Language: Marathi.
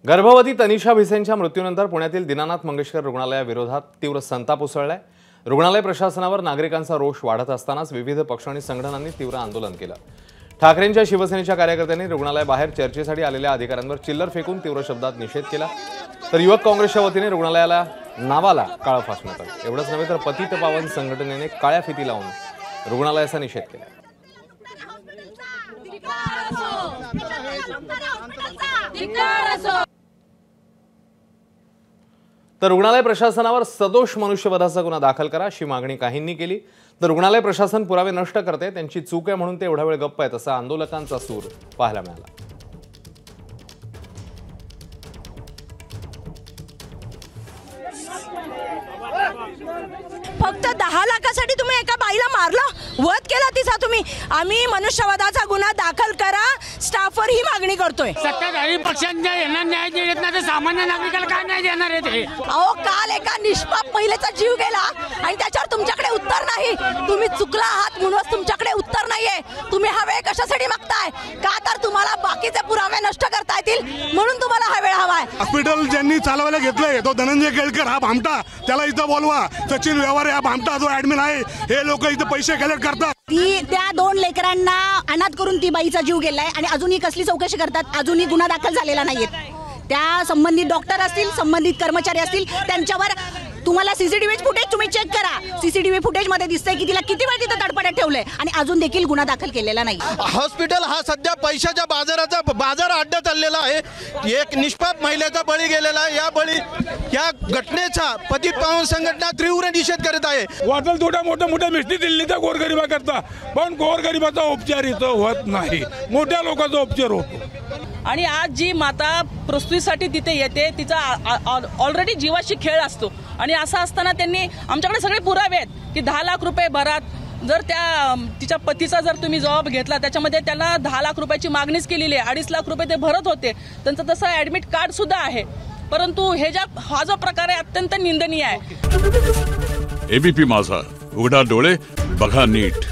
गर्भवती तनिषा भिसेंच्या मृत्यूनंतर पुण्यातील दीनानाथ मंगेशकर रुग्णालयाविरोधात तीव्र संताप उसळलाय। रुग्णालय प्रशासनावर नागरिकांचा रोष वाढत असतानाच विविध पक्ष आणि संघटनांनी तीव्र आंदोलन केलं। ठाकरेंच्या शिवसेनेच्या कार्यकर्त्यांनी रुग्णालयाबाहेर चर्चेसाठी आलेल्या अधिकाऱ्यांवर चिल्लर फेकून तीव्र शब्दात निषेध केला। तर युवक काँग्रेसच्या वतीने रुग्णालयाला नावाला काळं फासण्यात आलं। एवढंच नव्हे तर पतित पावन संघटनेने काळ्या फिती लावून रुग्णालयाचा निषेध केला। तर रुग्णालय प्रशासनावर सदोष मनुष्यवधाचा गुन्हा दाखल करा अशी मागणी काहींनी केली। तर रुग्णालय प्रशासन पुरावे नष्ट करते, त्यांची चूक आहे म्हणून ते एवढा वेळ गप्प आहेत असा आंदोलकांचा सूर पाहायला मिळाला। फक्त 10 लाखासाठी तुम्ही एका बाईला मारलं, वध केला तिचा तुम्ही। आम्ही मनुष्यवधाचा गुन्हा दाखल करा, स्टाफवर ही मागणी करतोय। सत्ताधारी पक्षांना यांना न्याय देत नाही तर सामान्य नागरिकाला काय न्याय देणार आहे ते? अहो, काल एका निष्पाप महिलेचा जीव गेला आणि त्याच्यावर तुमच्याकडे उत्तर नाही। तुम्ही चुकला आहात म्हणून तुमच्याकडे उत्तर नाहीये। तुम्ही हा वेळ कशासाठी मागताय? का तर तुम्हाला बाकीचे पुरावे नष्ट करता येतील म्हणून तुम्हाला हा वेळ हवाय। हॉस्पिटल ज्यांनी चालवायला घेतलंय तो धनंजय केळकर हा भामटा, त्याला इथं बोलवा। सचिन व्यवहारे हा भामटा जो ऍडमिन आहे, हे लोक इथं पैसे कलेक्ट करतात। त्या 2 लेकरांना अनाथ करून ती बाईचा जीव गेलाय आणि अजूनही कसली चौकशी करतात? अजूनही गुन्हा दाखल झालेला नाहीये। त्या संबंधित डॉक्टर असतील, संबंधित कर्मचारी असतील, त्यांच्यावर तुम्हाला सीसीटीव्ही फुटेज तुम्ही चेक करा। सीसीटीव्ही फुटेज मध्ये दिसतंय की तिला किती वेळ तिथे तडपड्यात ठेवलंय आणि अजून देखील गुन्हा दाखल केलेला नाही। हॉस्पिटल हा सध्या पैशाच्या बाजार अड्डा चाललेला आहे। एक निष्पाप महिलेचा बळी गेलेला आहे। या घटनेचा पतित पावन संघटना तीव्र निषेध करत आहे। वाटल थोड्या मोठ्या मिष्टी दिल्ली त्या गोरगरिबा करता, पण गोरगरिबाचा उपचार इथं होत नाही, मोठ्या लोकांचा उपचार होतो। आणि आज जी माता प्रसूतीसाठी तिथे येते, तिचा ऑलरेडी जीवाशी खेळ असतो आणि असं असताना त्यांनी आमच्याकडे सगळे पुरावे आहेत की 10 लाख रुपये भरात। जर तिच्या पतीचा जर तुम्ही जबाब घेतला, त्याच्यामध्ये त्यांना 10 लाख रुपयाची मागणीच केलेली आहे। 2.5 लाख रुपये ते भरत होते, त्यांचं तसं ऍडमिट कार्ड सुद्धा आहे। परंतु हा जो प्रकार आहे अत्यंत निंदनीय आहे। एबीपी माझा, उघडा डोळे बघा नीट।